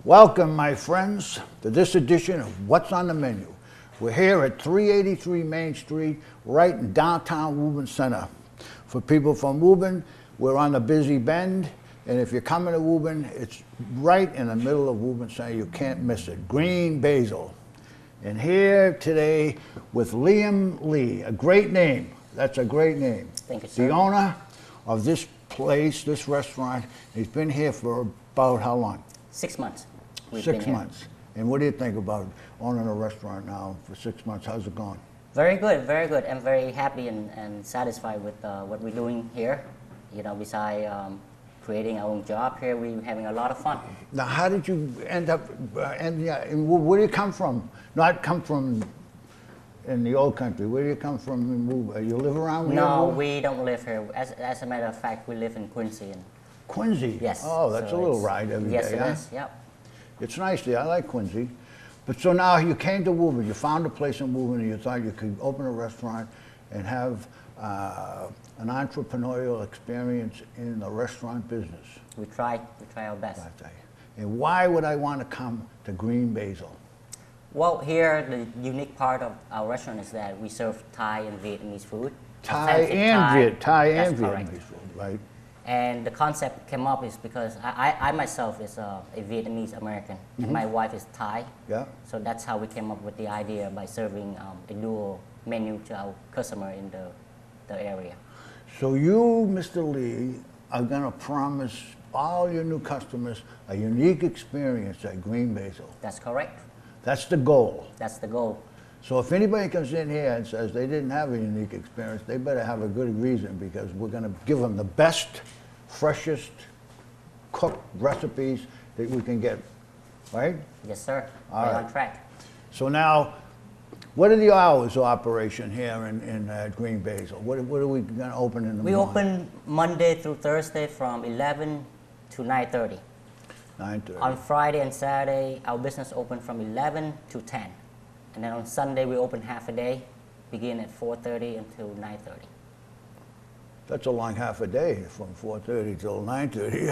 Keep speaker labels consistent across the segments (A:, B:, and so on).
A: Welcome, my friends, to this edition of What's on the Menu. We're here at 383 Main Street, right in downtown Woburn Center. For people from Woburn, we're on the busy bend, and if you're coming to Woburn, it's right in the middle of Woburn Center. You can't miss it. Green Basil. And here today with Liam Lee, a great name. That's a great name.
B: Thank you, sir.
A: The owner of this place, this restaurant. He's been here for about how long?
B: 6 months.
A: 6 months. And what do you think about owning a restaurant now for 6 months? How's it going?
B: Very good, very good. I'm very happy and satisfied with what we're doing here. You know, besides creating our own job here, we're having a lot of fun.
A: Now, how did you end up, and where do you come from? Not come from in the old country. Where do you come from? You live around here?
B: No, we don't live here. As a matter of fact, we live in Quincy.
A: Quincy?
B: Yes.
A: Oh, that's a little ride every day.
B: Yes, it is. Yep.
A: It's nice there. I like Quincy. But so now you came to Woburn. You found a place in Woburn, and you thought you could open a restaurant and have an entrepreneurial experience in the restaurant business.
B: We try our best.
A: And why would I want to come to Green Basil?
B: Well, here the unique part of our restaurant is that we serve Thai and Vietnamese food.
A: Thai and Vietnamese food, right?
B: And the concept came up is because I myself is a Vietnamese American, and my wife is Thai.
A: Yeah.
B: So that's how we came up with the idea by serving a dual menu to our customer in the area.
A: So you, Mr. Lee, are going to promise all your new customers a unique experience at Green Basil.
B: That's correct.
A: That's the goal.
B: That's the goal.
A: So if anybody comes in here and says they didn't have a unique experience, they better have a good reason, because we're going to give them the best, freshest cooked recipes that we can get, right?
B: Yes, sir.
A: All right.
B: On track.
A: So now, what are the hours of operation here in Green Basil? What are we going to open in the morning?
B: We open Monday through Thursday from 11 to 9:30.
A: 9:30.
B: On Friday and Saturday, our business open from 11 to 10. And then on Sunday, we open half a day, begin at 4:30 until 9:30.
A: That's a long half a day, from 4:30 till 9:30.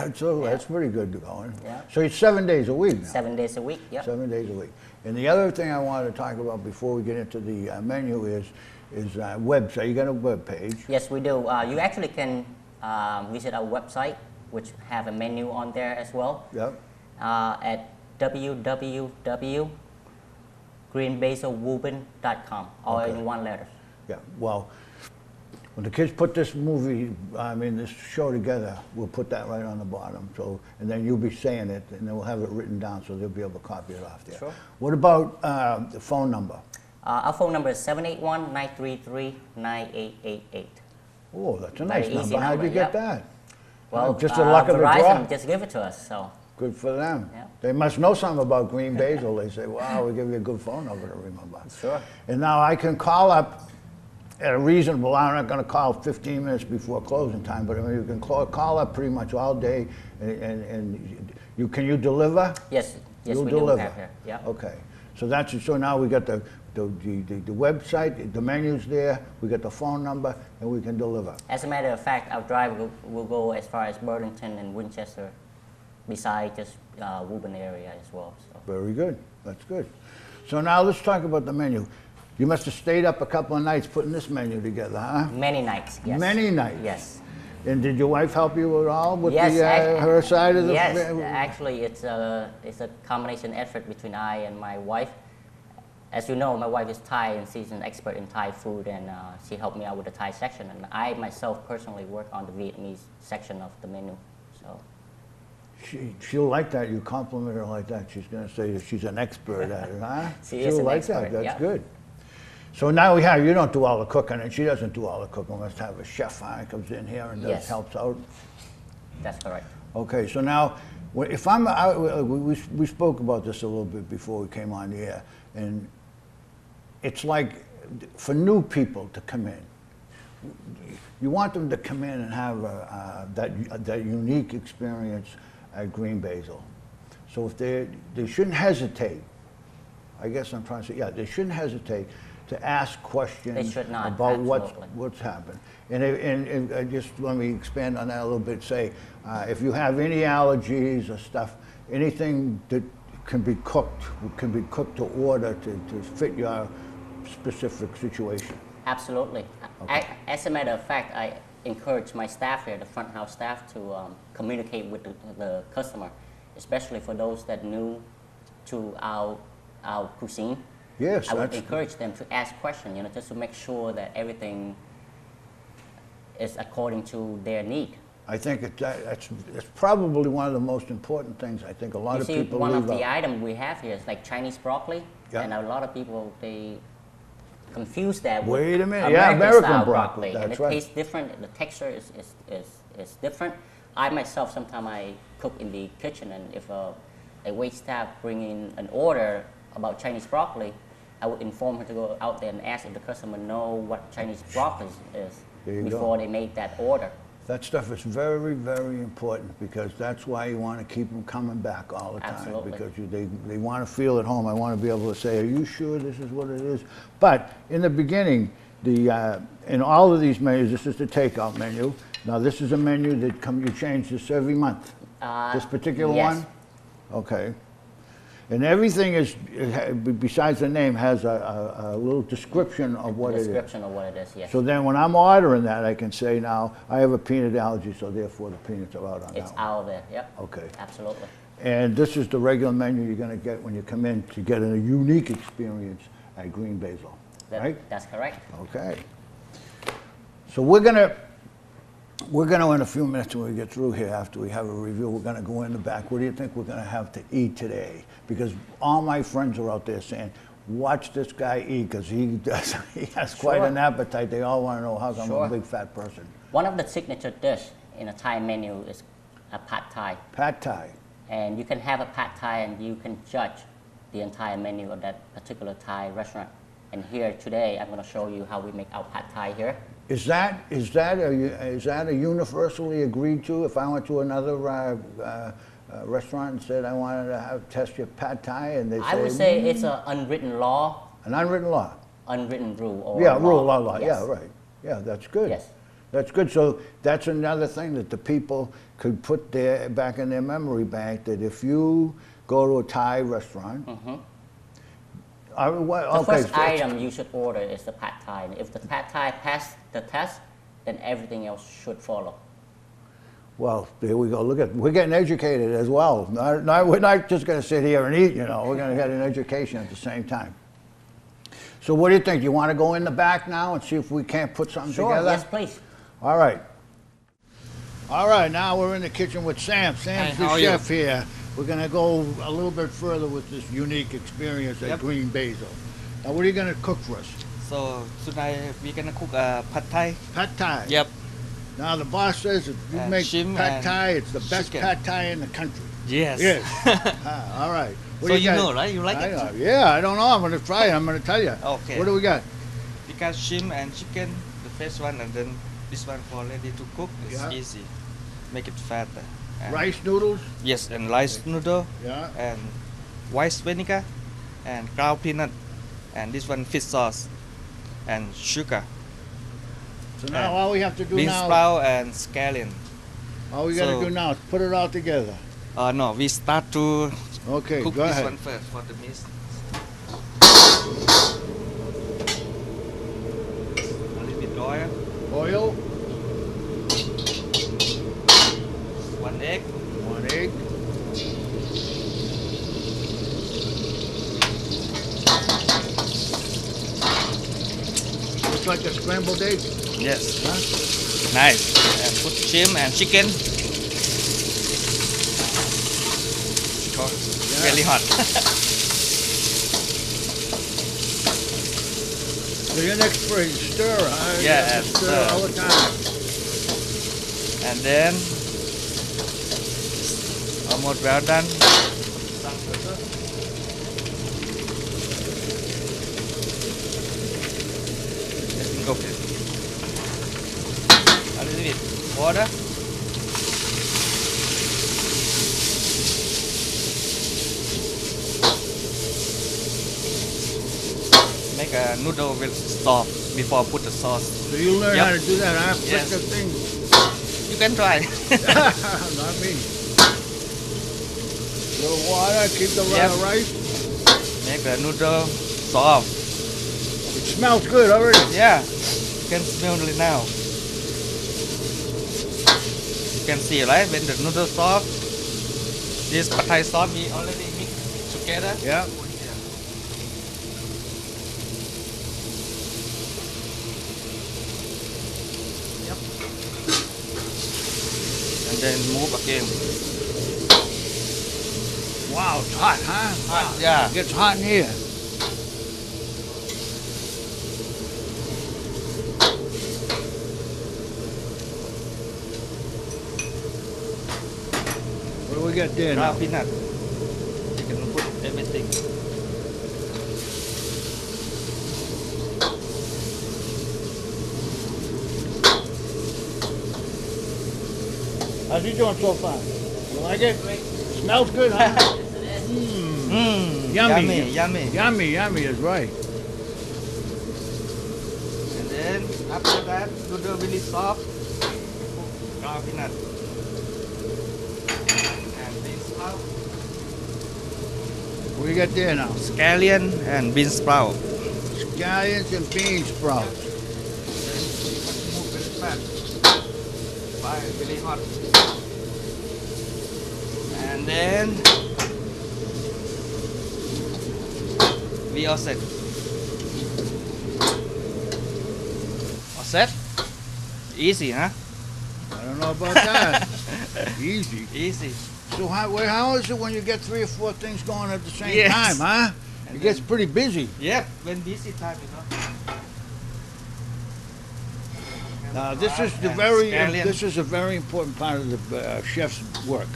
A: That's pretty good going.
B: Yeah.
A: So it's 7 days a week now.
B: 7 days a week, yep.
A: 7 days a week. And the other thing I wanted to talk about before we get into the menu is website. You got a web page.
B: Yes, we do. You actually can visit our website, which have a menu on there as well.
A: Yep.
B: At www.greenbasilwoburn.com, all in one letter.
A: Yeah. Well, when the kids put this this show together, we'll put that right on the bottom. So, and then you'll be saying it, and then we'll have it written down, so they'll be able to copy it off there.
B: Sure.
A: What about the phone number?
B: Our phone number is 781-933-9888.
A: Oh, that's a nice
B: Very easy
A: number. How'd you get
B: yep.
A: that?
B: Well,
A: just the luck of the draw.
B: Verizon just give it to us, so.
A: Good for them.
B: Yeah.
A: They must know something about Green Basil. They say, wow, we give you a good phone number to remember.
B: Sure.
A: And now I can call up at a reasonable hour. I'm not going to call 15 minutes before closing time, but I mean, you can call up pretty much all day, and can you deliver?
B: Yes,
A: You'll
B: we
A: deliver.
B: do have here. Yeah.
A: Okay. So now we got the website, the menu's there, we got the phone number, and we can deliver.
B: As a matter of fact, our drive will go as far as Burlington and Winchester, besides just Woburn area as well. So.
A: Very good. That's good. So now let's talk about the menu. You must have stayed up a couple of nights putting this menu together, huh?
B: Many nights, yes.
A: Many nights?
B: Yes.
A: And did your wife help you at all with
B: yes,
A: her side of the...
B: Yes, actually it's a combination effort between I and my wife. As you know, my wife is Thai and she's an expert in Thai food, and she helped me out with the Thai section. And I myself personally work on the Vietnamese section of the menu. So.
A: She'll like that. You compliment her like that. She's going to say that she's an expert at it, huh?
B: She'll
A: like
B: expert,
A: that. That's
B: yeah.
A: good. So now you don't do all the cooking, and she doesn't do all the cooking. We must have a chef comes in here and helps out.
B: That's correct.
A: Okay, so now, if we spoke about this a little bit before we came on the air, and it's like for new people to come in, you want them to come in and have that unique experience at Green Basil. So if they shouldn't hesitate. I guess I'm trying to say, they shouldn't hesitate to ask questions
B: They should not,
A: about
B: absolutely.
A: what's happened. And just let me expand on that a little bit. Say, if you have any allergies or stuff, anything that can be cooked to order to fit your specific situation.
B: Absolutely.
A: Okay.
B: As a matter of fact, I encourage my staff here, the front house staff, to communicate with the customer, especially for those that new to our cuisine.
A: Yes,
B: I would encourage them to ask questions, just to make sure that everything is according to their need.
A: I think it's probably one of the most important things. I think a lot of people
B: one of
A: leave
B: the
A: out.
B: items we have here is like Chinese broccoli,
A: Yeah.
B: and a lot of people, they confuse that with
A: Wait a minute,
B: American
A: American
B: style
A: broccoli,
B: and
A: that's
B: it
A: right.
B: tastes different. The texture is different. I myself, sometimes I cook in the kitchen, and if a wait staff bring in an order about Chinese broccoli, I would inform her to go out there and ask if the customer know what Chinese broccoli is
A: There you
B: before
A: go.
B: they make that order.
A: That stuff is very, very important, because that's why you want to keep them coming back all the time.
B: Absolutely.
A: Because they want to feel at home. I want to be able to say, are you sure this is what it is? But in the beginning, in all of these menus, this is the takeout menu. Now this is a menu that you change this every month. This particular
B: yes.
A: one? Okay. And everything is, besides the name, has a little description of what it is.
B: Description of what it is, yes.
A: So then when I'm ordering that, I can say now, I have a peanut allergy, so therefore the peanuts are out on
B: It's
A: that one.
B: out of there, yep.
A: Okay.
B: Absolutely.
A: And this is the regular menu you're gonna get when you come in to get a unique experience at Green Basil, right?
B: That's correct.
A: Okay. So we're gonna, in a few minutes when we get through here, after we have a review, we're gonna go in the back. What do you think we're gonna have to eat today? Because all my friends are out there saying, watch this guy eat, because he has quite
B: Sure.
A: an appetite. They all wanna know how come I'm
B: Sure.
A: a big fat person.
B: One of the signature dish in a Thai menu is a pad Thai.
A: Pad Thai.
B: And you can have a pad Thai and you can judge the entire menu of that particular Thai restaurant. And here today, I'm gonna show you how we make our pad Thai here.
A: Is that a universally agreed to? If I went to another restaurant and said I wanted to test your pad Thai, and they say,
B: I would say it's an unwritten law,
A: an unwritten law.
B: unwritten rule, or
A: Yeah,
B: law.
A: rule, law.
B: Yes.
A: Yeah, right. Yeah, that's good.
B: Yes.
A: That's good. So that's another thing that the people could put back in their memory bank, that if you go to a Thai restaurant,
B: The first item you should order is the pad Thai. And if the pad Thai pass the test, then everything else should follow.
A: Well, there we go. Look we're getting educated as well. We're not just going to sit here and eat, We're going to get an education at the same time. So what do you think? You want to go in the back now and see if we can't put something
B: Sure,
A: together?
B: yes, please.
A: All right. All right, now we're in the kitchen with Sam. Sam's
C: Hi,
A: the
C: how are you?
A: chef here. We're going to go a little bit further with this unique experience at
C: Yep.
A: Green Basil. Now, what are you going to cook for us?
C: So tonight we're gonna cook pad Thai.
A: Pad Thai.
C: Yep.
A: Now, the boss says if you
C: And
A: make
C: shrimp
A: Pad
C: and
A: Thai, it's the best
C: chicken.
A: Pad Thai in the country.
C: Yes.
A: Yes. All right. What
C: So
A: do
C: you
A: got?
C: know, right? You like
A: I
C: it?
A: know. Yeah, I don't know. I'm going to try it. I'm going to tell you.
C: Okay.
A: What do we got?
C: We got shrimp and chicken, the first one, and then this one for ready to cook. It's
A: Yeah.
C: easy. Make it fatter. And
A: Rice noodles?
C: Yes, and rice noodle,
A: Yeah.
C: and white vinegar, and ground peanut, and this one fish sauce, and sugar.
A: So now
C: And
A: all we have to do
C: bean
A: now,
C: sprout and scallion.
A: all we got to
C: so-
A: do now is put it all together.
C: No, we start to
A: Okay,
C: cook
A: go
C: this
A: ahead.
C: one first for the meat. A little bit oil,
A: Oil,
C: 1 egg,
A: 1 egg. Looks like a scrambled egg.
C: yes,
A: Huh?
C: nice. And put shrimp and chicken.
A: Yeah.
C: Really hot.
A: So your next phrase, stir, huh? You
C: Yeah,
A: have to
C: and
A: stir
C: stir.
A: all the time.
C: And then almost well done. Let me cook it. A little bit water. Make a noodle with soft before put the sauce.
A: So you learn
C: Yep.
A: how to do that, huh? Flick
C: Yes.
A: the thing.
C: You can try.
A: Not me. Little water, keep the
C: Yep.
A: rice.
C: Make the noodle soft.
A: It smells good already.
C: Yeah, you can smell it now. You can see, right? When the noodle soft, this pad thai sauce we already mix together.
A: Yeah.
C: Yep. And then move again.
A: Wow, it's hot, huh?
C: Hot, yeah.
A: It gets hot in here. What do we got there now?
C: Ground peanut. You can put everything.
A: How's he doing so far? You like it? Smells good, huh?
C: Mmm,
A: Yummy.
C: yummy.
A: Yummy, yummy is right.
C: And then after that, noodle really soft. Ground peanut. And bean sprout.
A: What do you got there now?
C: Scallion and bean sprout.
A: Scallions and bean sprouts.
C: Then you have to move very fast. Fire really hot. And then we all set. All set? Easy, huh?
A: I don't know about that. Easy.
C: Easy.
A: So how is it when you get 3 or 4 things going at the same
C: Yes.
A: time, huh?
C: And
A: It gets
C: then-
A: pretty busy.
C: Yep, when busy time, you know.
A: Now this is the
C: And
A: very
C: scallion.
A: this is a very important part of the chef's work.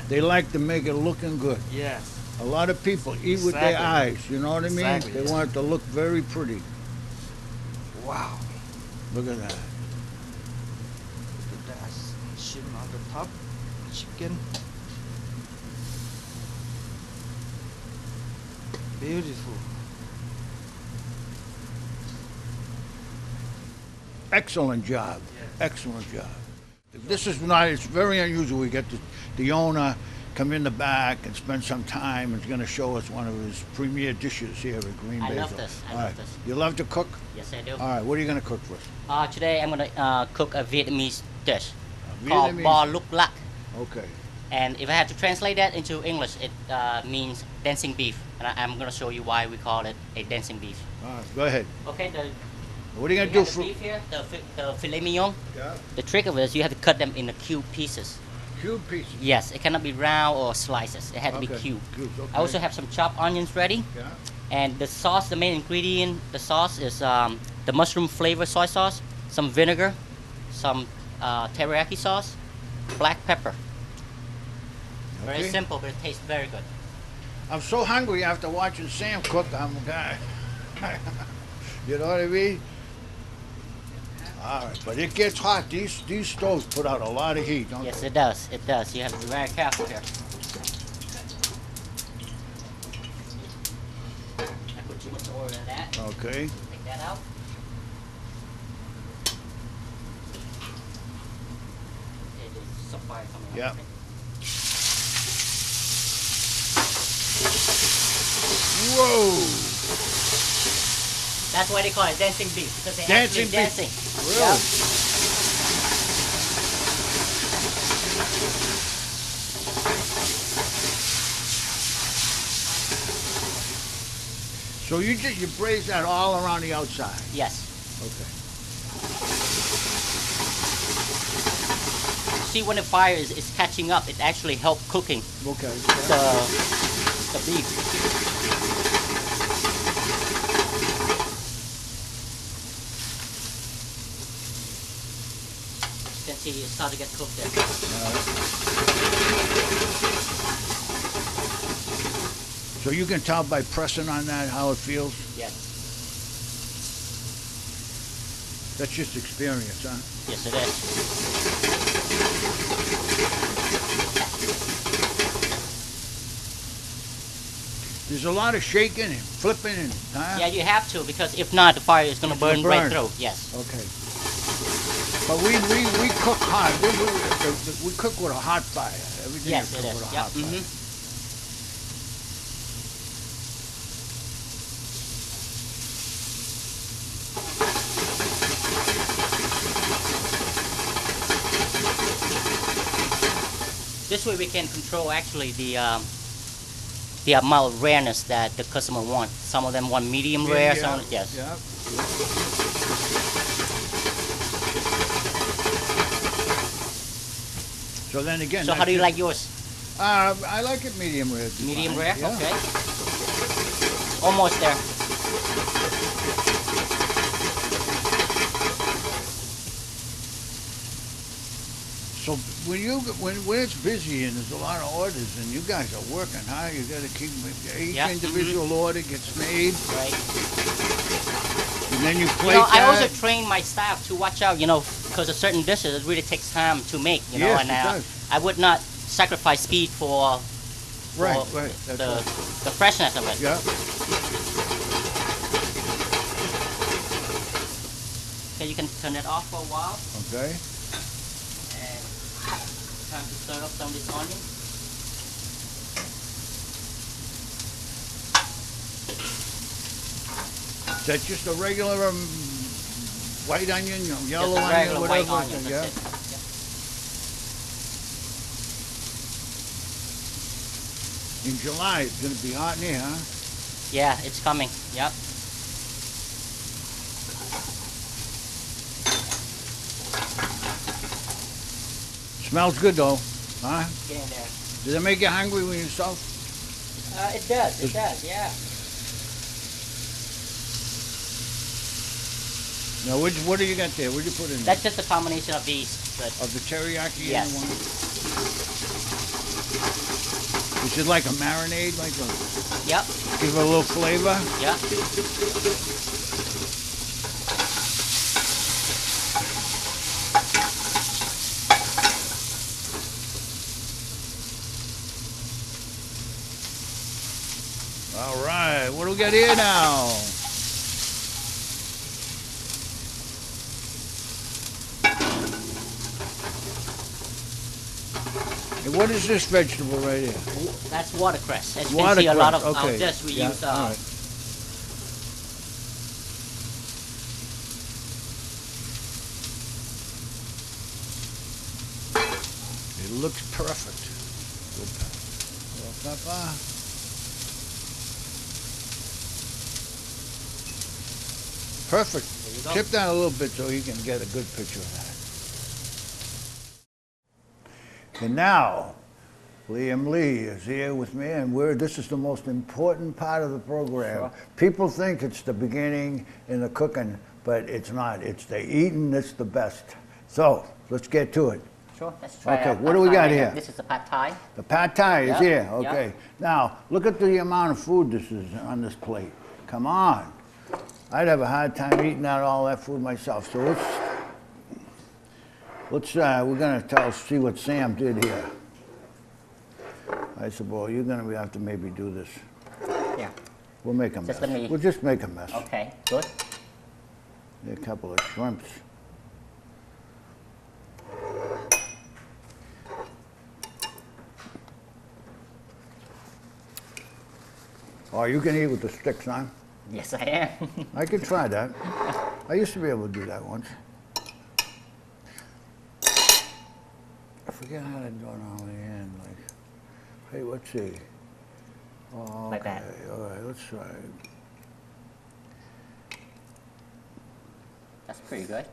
A: They like to make it looking good.
C: Yes.
A: A lot of people eat with their
C: Exactly.
A: eyes. You know what I mean?
C: Exactly.
A: They want it to look very pretty.
C: Wow.
A: Look at that.
C: Put that shim on the top. Chicken. Beautiful.
A: Excellent job.
C: Yes.
A: Excellent job. This is not. It's very unusual. We get the owner come in the back and spend some time. He's going to show us one of his premier dishes here at Green
B: I
A: Basil.
B: love this. I
A: All
B: love
A: right.
B: this.
A: You love to cook?
B: Yes, I do.
A: All right. What are you going to cook for us?
B: Today I'm gonna cook a Vietnamese dish
A: A
B: called
A: Vietnamese-
B: bò lục lak.
A: Okay.
B: And if I had to translate that into English, it means dancing beef. And I'm gonna show you why we call it a dancing beef.
A: All right. Go ahead.
B: Okay,
A: What are you
B: we
A: going to do
B: have the
A: for?
B: beef here, the filet mignon.
A: Yeah.
B: The trick of it is you have to cut them into cube pieces.
A: Cube pieces.
B: Yes, it cannot be round or slices. It had to be
A: Okay.
B: cube.
A: Cubes, okay.
B: I also have some chopped onions ready.
A: Yeah.
B: And the sauce, the main ingredient, the sauce is the mushroom flavor soy sauce, some vinegar, some teriyaki sauce, black pepper. Very
A: Okay.
B: simple, but it tastes very good.
A: I'm so hungry after watching Sam cook. I'm guy. You know what I mean? All right, but it gets hot. These stoves put out a lot of heat, don't
B: Yes,
A: they?
B: it does. It does. You have to be very careful here. I put too much oil in that.
A: Okay.
B: Take that out. Okay, there's some fire coming up.
A: Yeah.
B: Okay.
A: Whoa!
B: That's why they call it dancing beef, because they're
A: Dancing
B: actually
A: beef.
B: dancing.
A: Really? So you braise that all around the outside.
B: Yes.
A: Okay.
B: See, when the fire is catching up, it actually helps cooking
A: Okay.
B: the beef. You can see it start to get cooked there.
A: So you can tell by pressing on that how it feels.
B: Yes.
A: That's just experience, huh?
B: Yes, it is.
A: There's a lot of shaking and flipping and, huh?
B: Yeah, you have to, because if not, the fire is going to burn right through. Yes.
A: Okay. But we cook hot. We cook with a hot fire. Everything
B: Yes,
A: is
B: it
A: cooked
B: is.
A: with a
B: Yep.
A: hot fire.
B: this way we can control actually the amount of rareness that the customer wants. Some of them want medium rare, some yes.
A: Yeah. So then again.
B: So how do you like yours?
A: I like it medium rare.
B: Medium rare?
A: Yeah.
B: Okay. Almost there.
A: So when it's busy and there's a lot of orders and you guys are working hard, you got to keep each
B: Yeah,
A: individual order gets made,
B: Right.
A: and then you plate
B: I
A: that.
B: also train my staff to watch out, because a certain dishes it really takes time to make,
A: Yes,
B: and
A: it does.
B: I would not sacrifice speed for
A: Right,
B: for
A: right, that's
B: the
A: right.
B: the freshness of it.
A: Yeah.
B: Okay, you can turn it off for a while
A: Okay.
B: and time to stir up some of this onion.
A: Is that just a regular white onion, yellow
B: Just a
A: onion,
B: regular
A: whatever?
B: white onion,
A: yeah.
B: that's it.
A: In July, it's going to be hot in here, huh?
B: Yeah, it's coming. Yep.
A: Smells good though, huh?
B: Get in there.
A: Does it make you hungry when you salt?
B: It does. It does. Yeah.
A: Now, what do you got there? What do you put in there?
B: That's just a combination of these. But
A: Of the teriyaki
B: Yes.
A: and one? Is it like a marinade? Like a,
B: yep.
A: give it a little flavor?
B: Yep.
A: All right, what do we got here now? Hey, what is this vegetable right here?
B: That's watercress. As you can see, a lot of
A: Watercress,
B: our
A: okay.
B: dish we
A: Yeah,
B: use.
A: all right. It looks perfect. Little pepper. Perfect.
B: There you go.
A: Tip down a little bit so he can get a good picture of that. And now, Liam Lee is here with me, and this is the most important part of the program.
B: Sure.
A: People think it's the beginning in the cooking, but it's not. It's the eating that's the best. So, let's get to it.
B: Sure, let's try
A: Okay,
B: our
A: what
B: pad
A: do we
B: thai
A: got
B: right
A: here?
B: now. This is the pad thai.
A: The pad thai is
B: Yep,
A: here,
B: yep.
A: okay. Now, look at the amount of food this is on this plate. Come on. I'd have a hard time eating out all that food myself. So we're gonna see what Sam did here. I said, boy, you're gonna have to maybe do this.
B: Yeah.
A: We'll make a mess.
B: Just let me-
A: We'll just make a mess.
B: Okay, good.
A: A couple of shrimps. Oh, you can eat with the sticks, huh?
B: Yes, I am.
A: I could try that. I used to be able to do that once. I forget how to do it on the end. Like, hey, let's see. Oh,
B: Like that.
A: okay, all right, let's try it.
B: That's pretty good.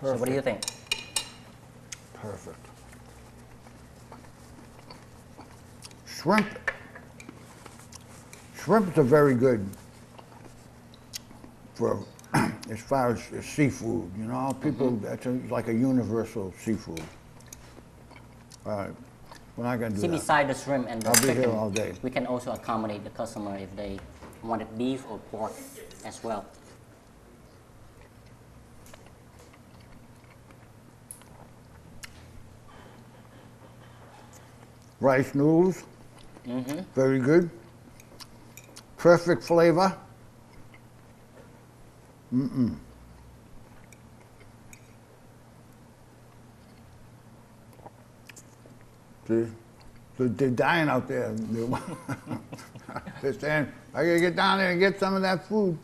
B: So what do you think?
A: Perfect. Shrimp. Shrimps are very good for as far as seafood. You know, people that's like a universal seafood. All right, we're not gonna do
B: See,
A: that.
B: beside the shrimp and the
A: I'll be
B: chicken,
A: here all day.
B: we can also accommodate the customer if they wanted beef or pork as well.
A: Rice noodles,
B: Mm-hmm.
A: very good. Perfect flavor. See? They're dying out there. They're saying, I gotta get down there and get some of that food.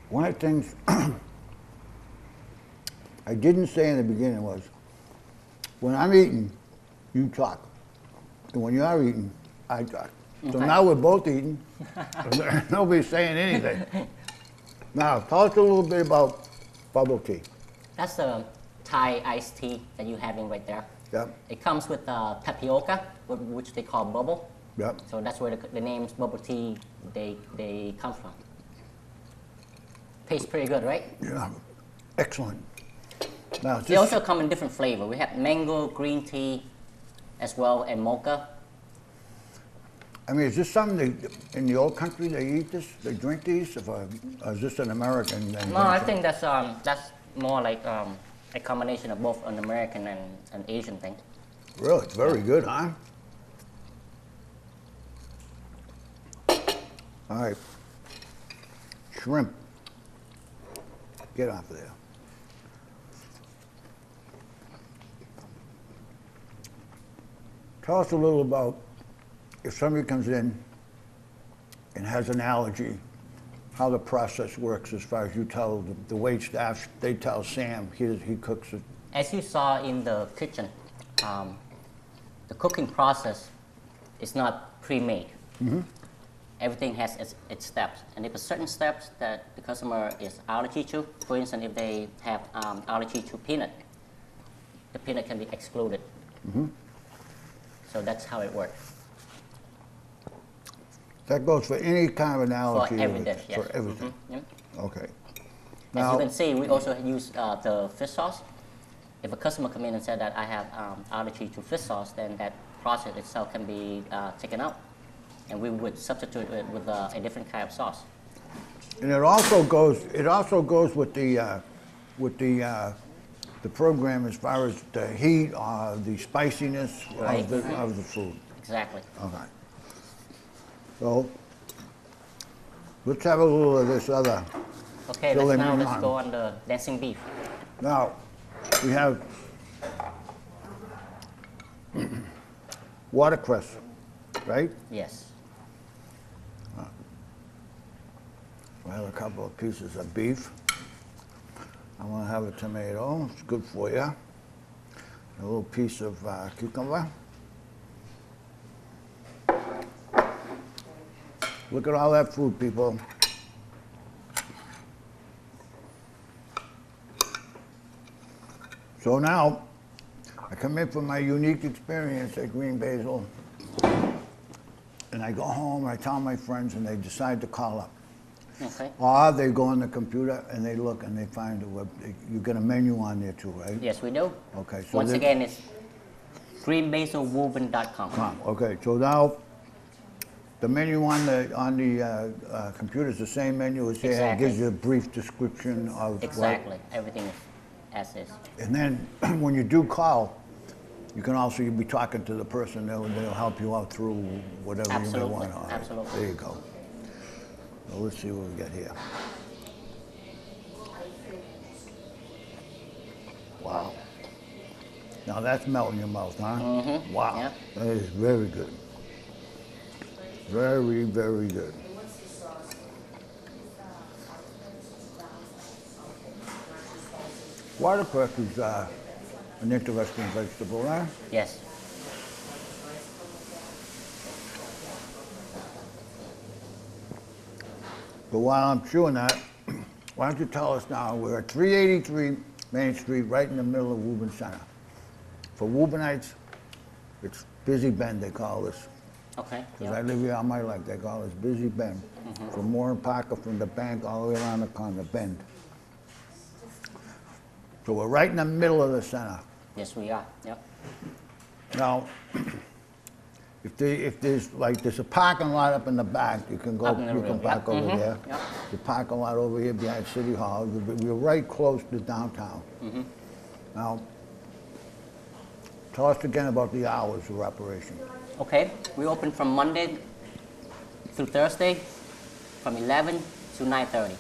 A: One of the things I didn't say in the beginning was, when I'm eating, you talk. And when you are eating, I talk. So
B: Okay.
A: now we're both eating. Nobody's saying anything. Now, tell us a little bit about bubble tea.
B: That's the Thai iced tea that you're having right there.
A: Yep,
B: It comes with tapioca, which they call bubble.
A: yep.
B: So that's where the names bubble tea, they come from. Tastes pretty good, right?
A: Yeah, excellent. Now,
B: They also come in different flavor. We have mango, green tea, as well, and mocha.
A: I mean, is this something in the old country they eat this? They drink these? Or is this an American invention?
B: No, I think that's more like a combination of both an American and an Asian thing.
A: Really, it's very good, huh? All right, shrimp. Get off of there. Tell us a little about if somebody comes in and has an allergy, how the process works as far as you tell the wait staff, they tell Sam, he cooks it.
B: As you saw in the kitchen, the cooking process is not pre-made. Everything has its steps, and if there's certain steps that the customer is allergic to, for instance, if they have allergy to peanut, the peanut can be excluded. So that's how it works.
A: That goes for any kind of an allergy?
B: For every dish, yes.
A: For everything?
B: Yep.
A: Okay.
B: As
A: Now,
B: you can see, we also use the fish sauce. If a customer come in and said that I have allergy to fish sauce, then that process itself can be taken out, and we would substitute it with a different kind of sauce.
A: and it also goes with the program as far as the heat, the spiciness
B: Right.
A: of the food.
B: Exactly.
A: Okay. So, let's have a little of this other.
B: Okay,
A: Filet
B: let's
A: mignon.
B: go on the dancing beef.
A: Now, we have watercress, right?
B: Yes.
A: I have a couple of pieces of beef. I want to have a tomato. It's good for you. A little piece of cucumber. Look at all that food, people. So now, I come in from my unique experience at Green Basil, and I go home, I tell my friends, and they decide to call up.
B: Okay.
A: Or they go on the computer and they look and they find you get a menu on there too, right?
B: Yes, we do.
A: Okay. So
B: Once again, it's greenbasilwoburn.com.
A: Okay. So now, the menu on the computer is the same menu as here.
B: Exactly.
A: It gives you a brief description of
B: Exactly. Everything is as is.
A: And then when you do call, you can also be talking to the person. They'll help you out through whatever you may
B: Absolutely,
A: want. All right.
B: absolutely.
A: There you go. Well, let's see what we got here. Wow. Now that's melting your mouth, huh?
B: Mm-hmm.
A: Wow.
B: Yep.
A: That is very good. Very, very good. Watercress is an interesting vegetable, huh?
B: Yes.
A: But while I'm chewing that, why don't you tell us now, we're at 383 Main Street, right in the middle of Woburn Center. For Woburnites, it's Busy Bend, they call this.
B: Okay.
A: Because I
B: Yep.
A: live here all my life, they call this Busy Bend. From Warren Parker, from the bank, all the way around the corner, Bend. So we're right in the middle of the center.
B: Yes, we are. Yep.
A: Now, if there's a parking lot up in the back, you can go,
B: Up in the
A: you can
B: rear,
A: park
B: yep.
A: over there.
B: Yep.
A: The parking lot over here behind City Hall, we're right close to downtown. Now, Tell us again about the hours of operation.
B: Okay, we open from Monday through Thursday from 11 to 9:30.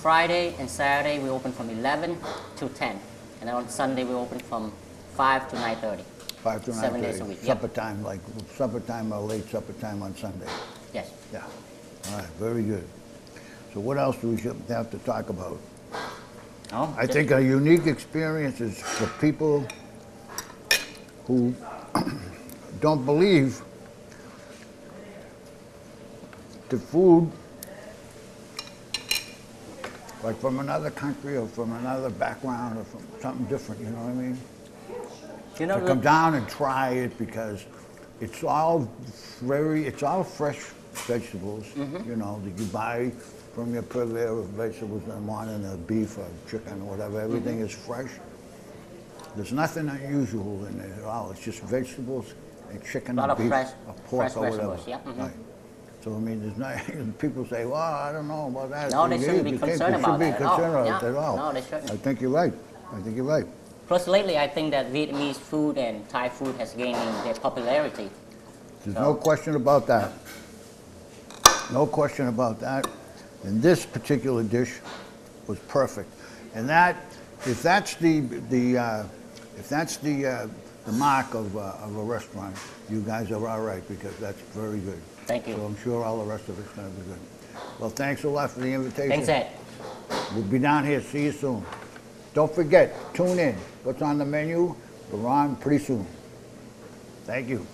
B: Friday and Saturday we open from 11 to 10. And then on Sunday we open from 5 to 9:30.
A: 5 to 9:30.
B: 7 days a week. Yep.
A: Supper time, like supper time or late supper time on Sunday.
B: Yes.
A: Yeah. All right, very good. So what else do we have to talk about?
B: Oh,
A: I think a unique experience is for people who don't believe the food, like from another country or from another background or from something different, you know what I mean?
B: You know,
A: To come down and try it because it's all fresh vegetables, you know, that you buy from your purveyor of vegetables and wanting a beef or chicken or whatever. Everything is fresh. There's nothing unusual in it at all. It's just vegetables and chicken
B: A lot
A: and
B: of
A: beef
B: fresh-
A: or pork
B: fresh
A: or whatever.
B: vegetables, yeah,
A: Right. So I mean, there's not. People say, "Well, I don't know about that."
B: No, they shouldn't be
A: You can't-
B: concerned about
A: You
B: that
A: should be
B: at all.
A: concerned about
B: Yeah.
A: it at all.
B: No, they shouldn't.
A: I think you're right. I think you're right.
B: plus lately I think that Vietnamese food and Thai food has gaining their popularity.
A: There's no question about that. No question about that. And this particular dish was perfect. And that, if that's the mark of a restaurant, you guys are all right because that's very good.
B: Thank you.
A: So I'm sure all the rest of it's going to be good. Well, thanks a lot for the invitation.
B: Thanks, Ed.
A: We'll be down here. See you soon. Don't forget, tune in. What's on the menu? We're on pretty soon. Thank you.